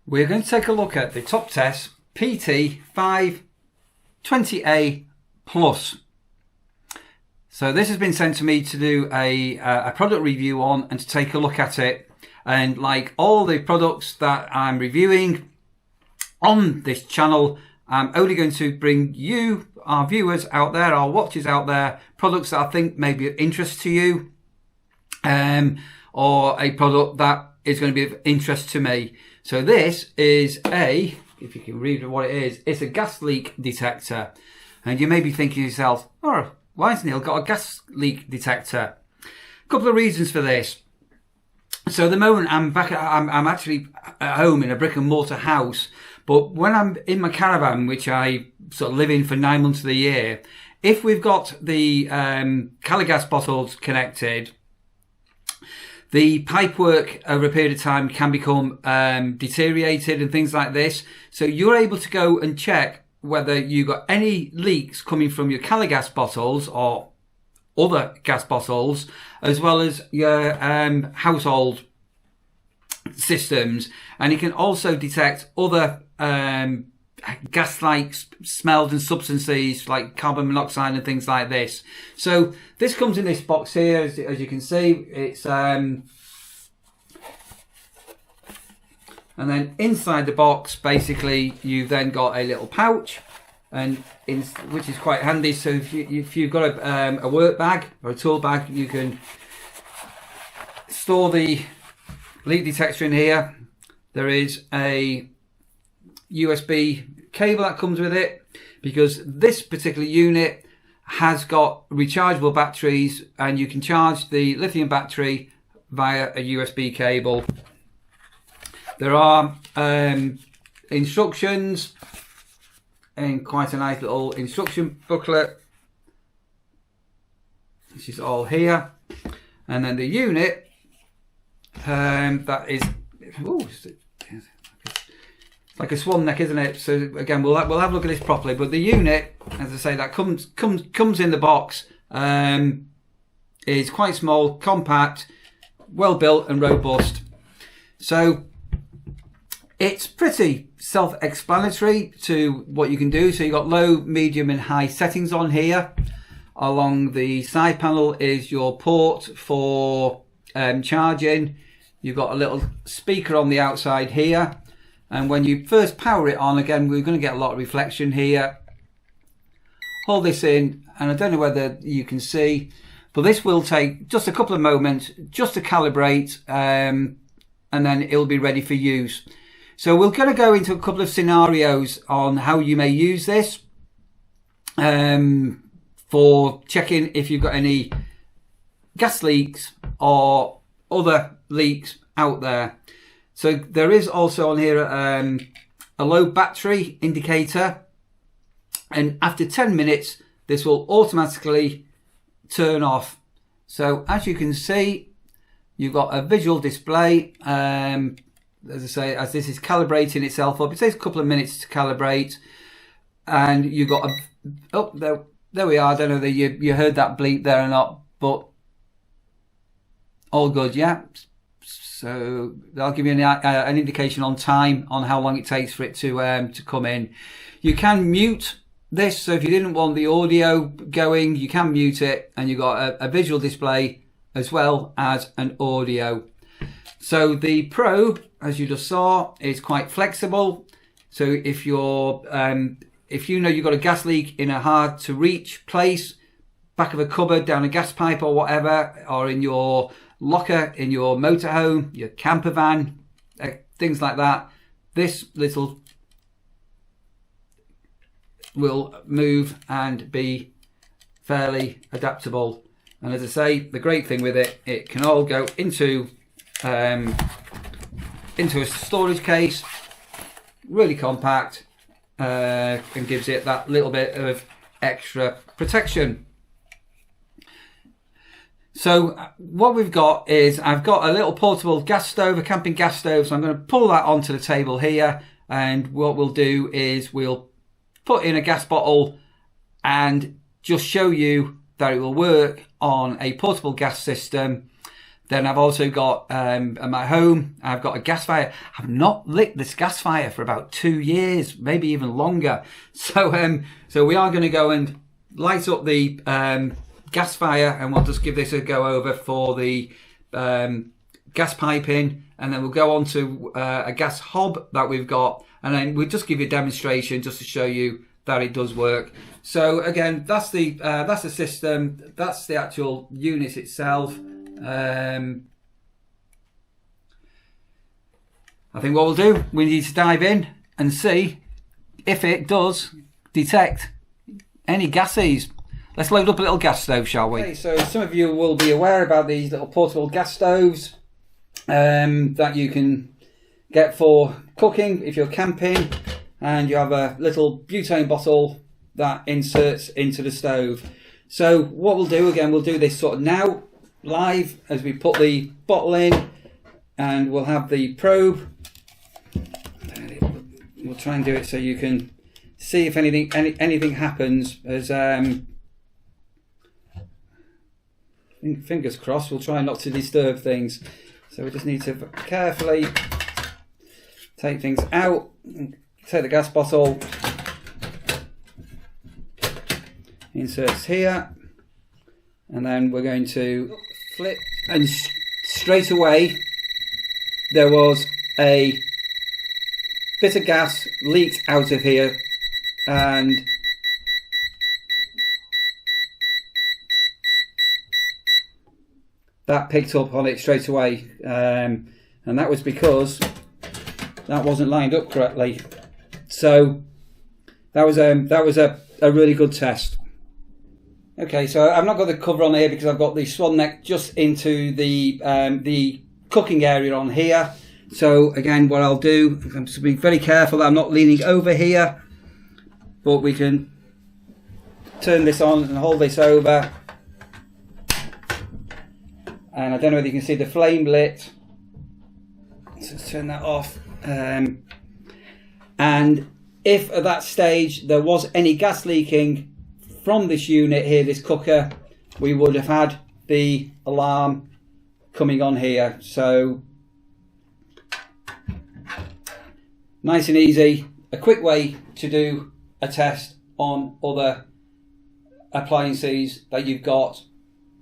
We're going to take a look at the TopTes PT520A Plus. So this has been sent to me to do a product review on and to take a look at it. And like all the products that I'm reviewing on this channel, I'm only going to bring you, our viewers out there, our watchers out there, products that I think may be of interest to you, or a product that is going to be of interest to me. So this is if you can read what it is, it's a gas leak detector. And you may be thinking to yourself, oh, why has Neil got a gas leak detector? A couple of reasons for this. So at the moment I'm actually at home in a brick and mortar house, but when I'm in my caravan, which I sort of live in for 9 months of the year, if we've got the Cali gas bottles connected, the pipework over a period of time can become deteriorated and things like this. So you're able to go and check whether you got any leaks coming from your Cali gas bottles or other gas bottles, as well as your household systems. And you can also detect other gas-like smells and substances like carbon monoxide and things like this. So this comes in this box here, as you can see. It's and then inside the box, basically, you've then got a little pouch, which is quite handy. So if you've got a work bag or a tool bag, you can store the leak detector in here. There is a USB cable that comes with it, because this particular unit has got rechargeable batteries, and you can charge the lithium battery via a USB cable. There are instructions in quite a nice little instruction booklet, which is all here. And then the unit that is, it's like a swan neck, isn't it? So again, we'll have a look at this properly. But the unit, as I say, that comes in the box, is quite small, compact, well built and robust. So it's pretty self-explanatory to what you can do. So you've got low, medium and high settings on here. Along the side panel is your port for charging. You've got a little speaker on the outside here. And when you first power it on, again, we're going to get a lot of reflection here. Hold this in, and I don't know whether you can see, but this will take just a couple of moments just to calibrate, and then it'll be ready for use. So we're going to go into a couple of scenarios on how you may use this for checking if you've got any gas leaks or other leaks out there. So there is also on here a low battery indicator, and after 10 minutes this will automatically turn off. So as you can see, you've got a visual display, as I say, as this is calibrating itself up. It takes a couple of minutes to calibrate, and you've got there we are. I don't know that you heard that bleep there or not, but all good, yeah. So that'll give you an indication on time on how long it takes for it to come in. You can mute this, so if you didn't want the audio going, you can mute it, and you've got a visual display as well as an audio. So the probe, as you just saw, is quite flexible. So if you know you've got a gas leak in a hard to reach place, back of a cupboard, down a gas pipe or whatever, or in your locker in your motorhome, your camper van, things like that, this little will move and be fairly adaptable. And as I say, the great thing with it, it can all go into a storage case, really compact, and gives it that little bit of extra protection. So what we've got is, I've got a little portable gas stove, a camping gas stove. So I'm going to pull that onto the table here. And what we'll do is we'll put in a gas bottle and just show you that it will work on a portable gas system. Then I've also got at my home, I've got a gas fire. I've not lit this gas fire for about 2 years, maybe even longer. So so we are going to go and light up the gas fire, and we'll just give this a go over for the gas piping, and then we'll go on to a gas hob that we've got, and then we'll just give you a demonstration just to show you that it does work. So again, that's the system, that's the actual unit itself. I think what we'll do, we need to dive in and see if it does detect any gases. Let's load up a little gas stove, shall we? Okay, so some of you will be aware about these little portable gas stoves that you can get for cooking if you're camping, and you have a little butane bottle that inserts into the stove. So what we'll do, again, we'll do this sort of now live as we put the bottle in, and we'll have the probe. We'll try and do it so you can see if anything happens. As fingers crossed, we'll try not to disturb things. So we just need to carefully take things out. Take the gas bottle, inserts here, and then we're going to flip, and straight away there was a bit of gas leaked out of here, and that picked up on it straight away, and that was because that wasn't lined up correctly. So that was a really good test. Okay, so I've not got the cover on here because I've got the swan neck just into the cooking area on here. So again, what I'll do, I'm just being very careful that I'm not leaning over here, but we can turn this on and hold this over. And I don't know whether you can see the flame lit. Let's turn that off. And if at that stage there was any gas leaking from this unit here, this cooker, we would have had the alarm coming on here. So nice and easy, a quick way to do a test on other appliances that you've got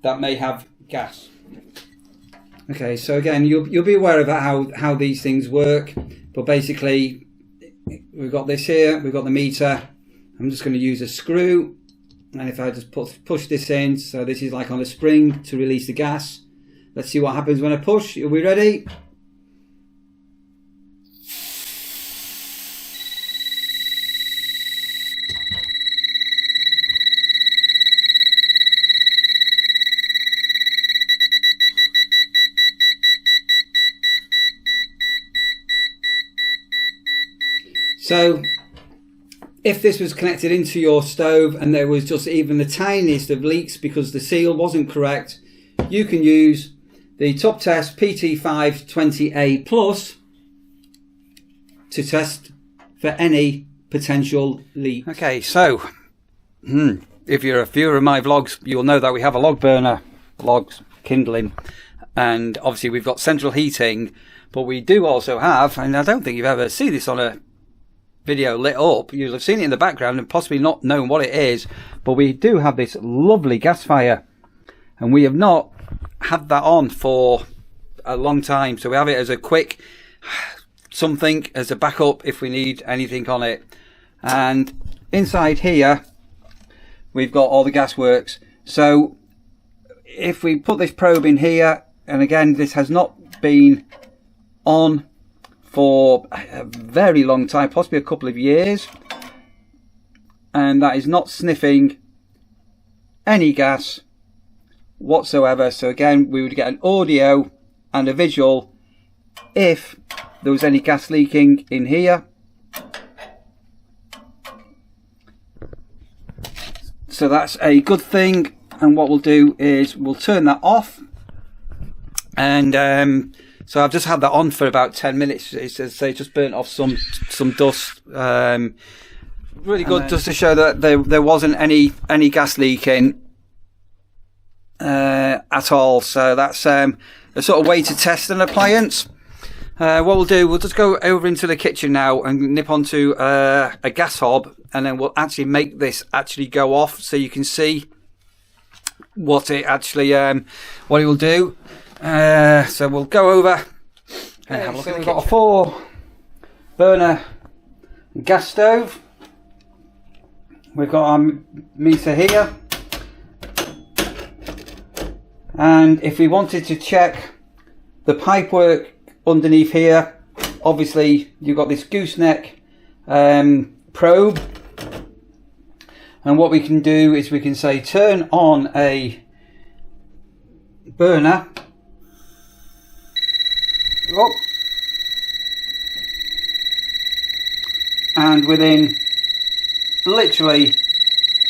that may have gas. Okay, so again, you'll be aware about how these things work, but basically we've got this here, we've got the meter. I'm just going to use a screw, and if I just push this in, so this is like on a spring to release the gas. Let's see what happens when I push. Are we ready? So if this was connected into your stove and there was just even the tiniest of leaks because the seal wasn't correct, you can use the TopTes PT520A Plus to test for any potential leak. Okay, so if you're a viewer of my vlogs, you'll know that we have a log burner, logs, kindling, and obviously we've got central heating, but we do also have, and I don't think you've ever seen this on a video lit up, you'll have seen it in the background and possibly not known what it is, but we do have this lovely gas fire, and we have not had that on for a long time, so we have it as a quick something as a backup if we need anything on it. And inside here we've got all the gas works. So if we put this probe in here, and again this has not been on for a very long time, possibly a couple of years, and that is not sniffing any gas whatsoever. So again, we would get an audio and a visual if there was any gas leaking in here. So that's a good thing, and what we'll do is we'll turn that off, and so I've just had that on for about 10 minutes. It says they just burnt off some dust. Really good, just to show that there wasn't any gas leaking at all. So that's a sort of way to test an appliance. What we'll do, we'll just go over into the kitchen now and nip onto a gas hob, and then we'll actually make this actually go off so you can see what it actually what it will do. So we'll go over and have a look at it. We've got a 4 burner gas stove. We've got our meter here, and if we wanted to check the pipework underneath here, obviously you've got this gooseneck probe, and what we can do is we can say turn on a burner. Oh. And within literally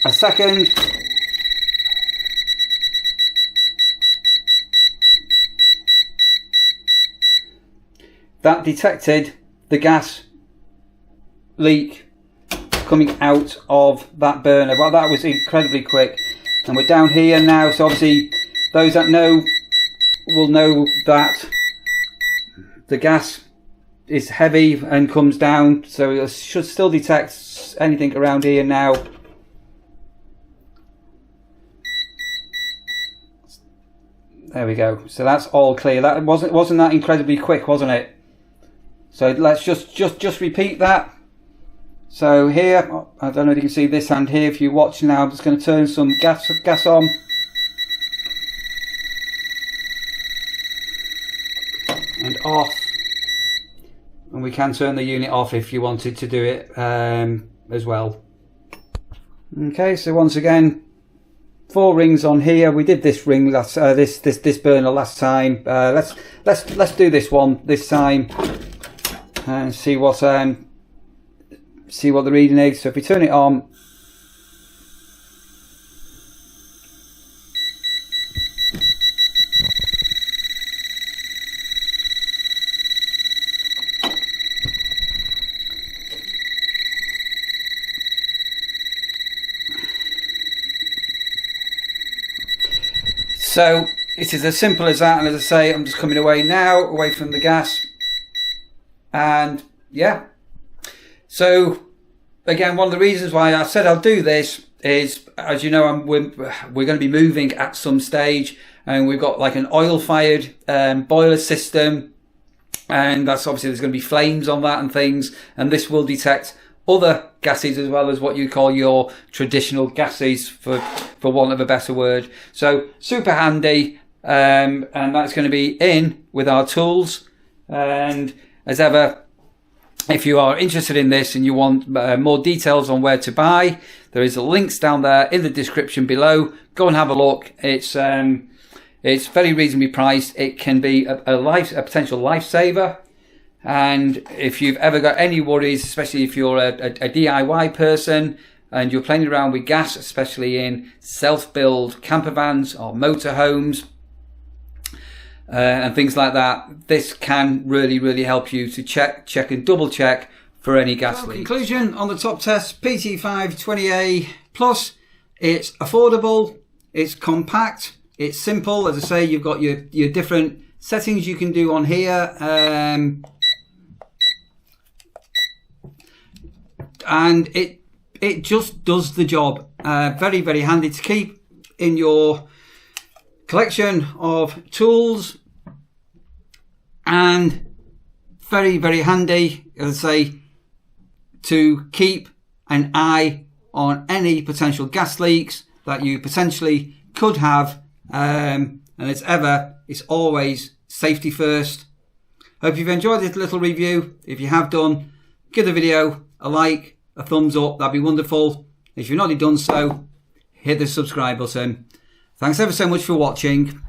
a second, that detected the gas leak coming out of that burner. Well, that was incredibly quick. And we're down here now, so obviously those that know will know that the gas is heavy and comes down, so it should still detect anything around here now. There we go. So that's all clear. That wasn't that incredibly quick, wasn't it? So let's just repeat that. So here, I don't know if you can see this hand here. If you watch now, I'm just going to turn some gas on. And off. And we can turn the unit off if you wanted to do it as well. Okay, so once again, 4 rings on here. We did this ring last, this burner last time. Let's do this one this time and see what the reading is. So if we turn it on. So it is as simple as that, and as I say, I'm just coming away now, away from the gas, and yeah. So again, one of the reasons why I said I'll do this is, as you know, we're going to be moving at some stage, and we've got like an oil-fired boiler system, and that's obviously there's going to be flames on that and things, and this will detect other gases as well as what you call your traditional gases, for want of a better word. So super handy, and that's going to be in with our tools. And as ever, if you are interested in this and you want more details on where to buy, there is links down there in the description below. Go and have a look. It's very reasonably priced. It can be a potential lifesaver. And if you've ever got any worries, especially if you're a DIY person and you're playing around with gas, especially in self-build camper vans or motorhomes and things like that, this can really help you to check and double check for any gas leaks. Conclusion on the TopTes PT520A Plus: it's affordable, it's compact, it's simple. As I say, you've got your different settings you can do on here. And it just does the job. Very handy to keep in your collection of tools, and very handy, as I say, to keep an eye on any potential gas leaks that you potentially could have. And it's always safety first. Hope you've enjoyed this little review. If you have done, give the video a like, a thumbs up, that'd be wonderful. If you've not already done so, hit the subscribe button. Thanks ever so much for watching.